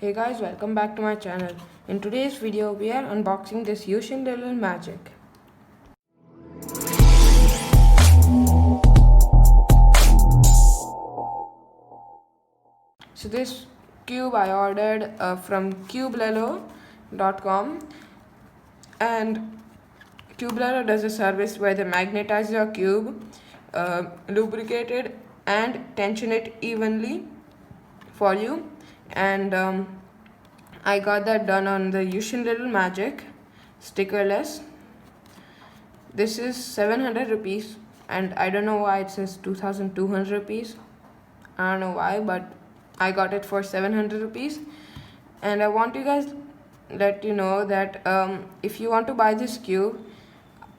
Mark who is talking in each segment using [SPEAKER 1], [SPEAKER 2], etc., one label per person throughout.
[SPEAKER 1] Hey guys, welcome back to my channel. In today's video, we are unboxing this Yuxin little magic. So this cube I ordered from Cubelelo.com, and Cubelelo does a service where they magnetize your cube, lubricate it and tension it evenly for you, and I got that done on the Yuxin Little Magic stickerless. This is 700 rupees, and I don't know why it says 2200 rupees. I don't know why, but I got it for 700 rupees. And I want you guys let you know that if you want to buy this cube,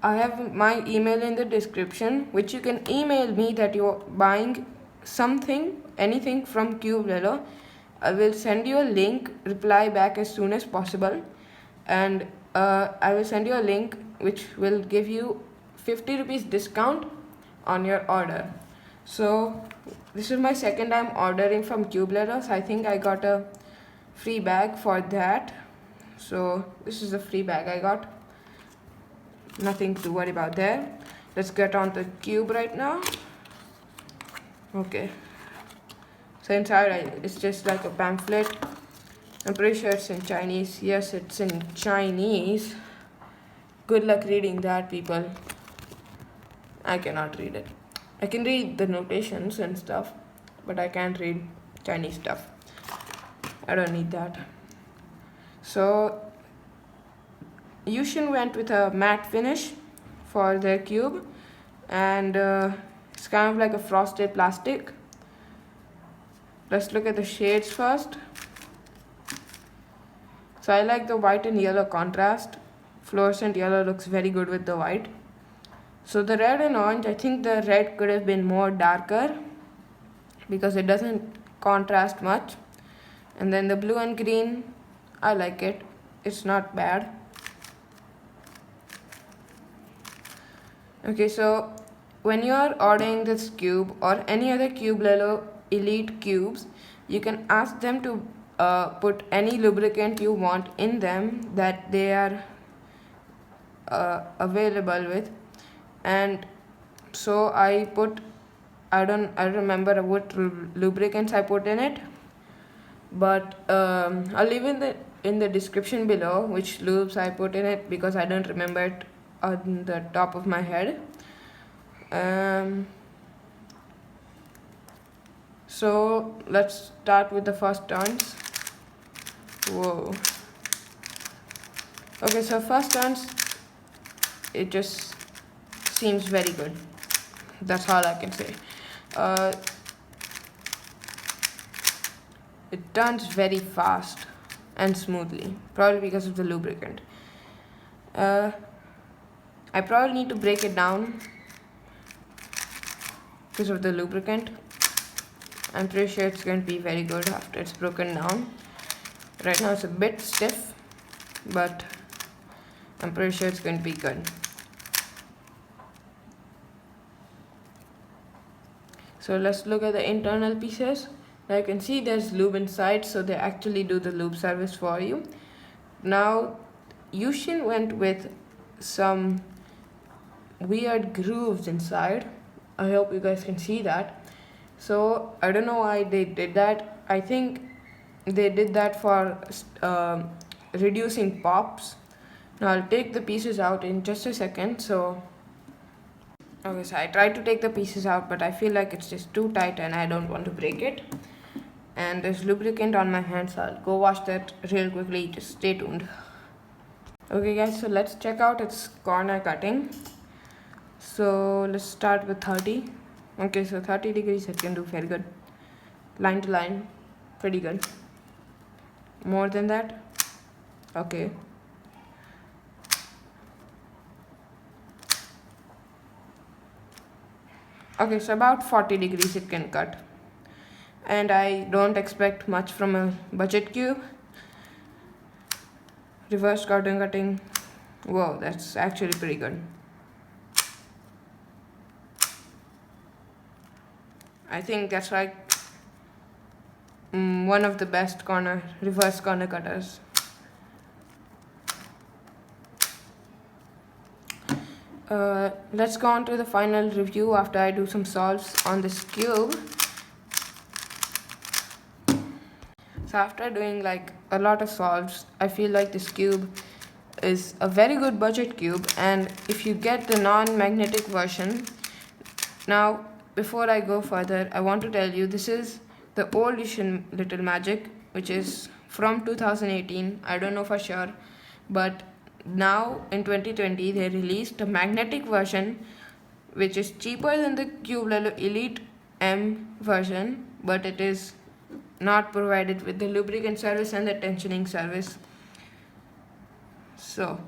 [SPEAKER 1] I have my email in the description, which you can email me that you're buying something, anything from Cubelelo. I will send you a link, reply back as soon as possible, and I will send you a link which will give you 50 rupees discount on your order. So this is my second time ordering from Cubelelo, so I think I got a free bag for that. So this is a free bag I got. Nothing to worry about there. Let's get on the cube right now. Okay. So inside it's just like a pamphlet. I'm pretty sure it's in Chinese. Yes, it's in Chinese. Good luck reading that, people. I cannot read it. I can read the notations and stuff, but I can't read Chinese stuff. I don't need that. So Yuxin went with a matte finish for their cube, and it's kind of like a frosted plastic. Let's look at the shades first. So I like the white and yellow contrast. Fluorescent yellow looks very good with the white. So the red and orange, I think the red could have been more darker because it doesn't contrast much. And then the blue and green, I like it. It's not bad. Okay, so when you are ordering this cube or any other Cubelelo Elite cubes, you can ask them to put any lubricant you want in them that they are available with. And so I don't remember what lubricants I put in it, but I'll leave in the description below which lubes I put in it because I don't remember it on the top of my head. So let's start with the first turns. Whoa. Okay, so first turns, it just seems very good. That's all I can say. It turns very fast and smoothly, probably because of the lubricant. I probably need to break it down because of the lubricant. I'm pretty sure it's going to be very good after it's broken down. Right now it's a bit stiff, but I'm pretty sure it's going to be good. So let's look at the internal pieces. Now you can see there's lube inside, so they actually do the lube service for you. Now Yuxin went with some weird grooves inside. I hope you guys can see that. So I don't know why they did that. I think they did that for reducing pops. Now I'll take the pieces out in just a second. So okay, so I tried to take the pieces out, but I feel like it's just too tight and I don't want to break it. And there's lubricant on my hands, so I'll go wash that real quickly. Just stay tuned. Okay guys, so let's check out its corner cutting. So let's start with 30. Okay, so 30 degrees it can do very good. Line to line, pretty good. More than that? Okay. Okay, so about 40 degrees it can cut. And I don't expect much from a budget cube. Reverse cutting. Whoa, that's actually pretty good. I think that's like one of the best reverse corner cutters. Let's go on to the final review after I do some solves on this cube. So after doing like a lot of solves, I feel like this cube is a very good budget cube, and if you get the non-magnetic version. Now before I go further, I want to tell you this is the old Yuxin Little Magic, which is from 2018. I don't know for sure, but now in 2020 they released a magnetic version which is cheaper than the Cubelelo Elite M version, but it is not provided with the lubricant service and the tensioning service. So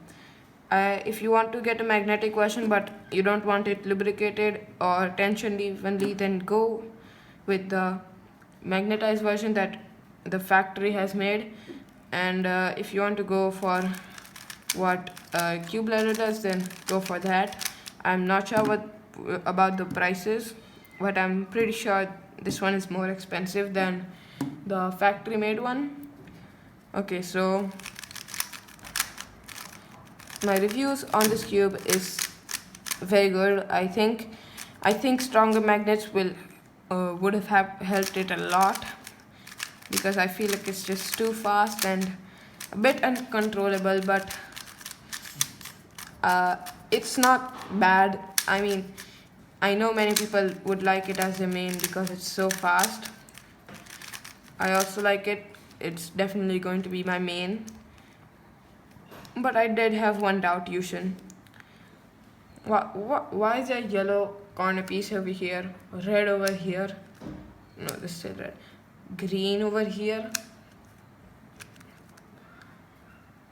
[SPEAKER 1] if you want to get a magnetic version but you don't want it lubricated or tensioned evenly, then go with the magnetized version that the factory has made. And if you want to go for what Cubelelo does, then go for that. I'm not sure about the prices, but I'm pretty sure this one is more expensive than the factory made one. Okay, so my reviews on this cube is very good. I think stronger magnets would have helped it a lot, because I feel like it's just too fast and a bit uncontrollable, but it's not bad. I mean, I know many people would like it as a main because it's so fast. I also like it. It's definitely going to be my main. But I did have one doubt, Yuxin. Why is there yellow corner piece over here, red over here? No, this is still red. Green over here.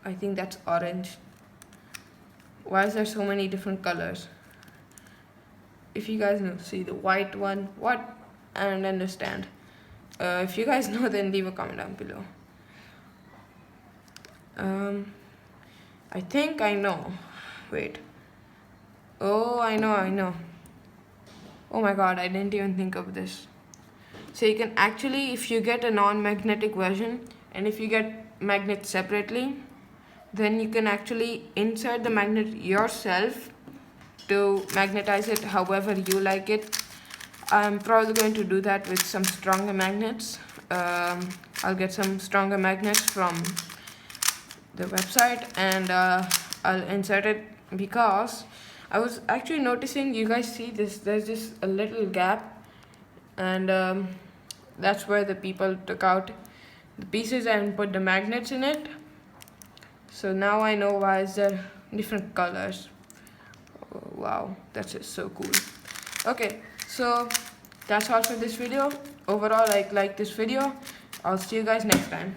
[SPEAKER 1] I think that's orange. Why is there so many different colors? If you guys know, see the white one, what? I don't understand. If you guys know, then leave a comment down below. I think I know. Wait. Oh, I know. Oh my god, I didn't even think of this. So you can actually, if you get a non-magnetic version and if you get magnets separately, then you can actually insert the magnet yourself to magnetize it however you like it. I'm probably going to do that with some stronger magnets. I'll get some stronger magnets from the website and I'll insert it, because I was actually noticing, you guys see this, there's just a little gap, and that's where the people took out the pieces and put the magnets in it. So now I know why is there different colors. Oh, wow, that's just so cool. Okay, so that's all for this video. Overall, I like this video. I'll see you guys next time.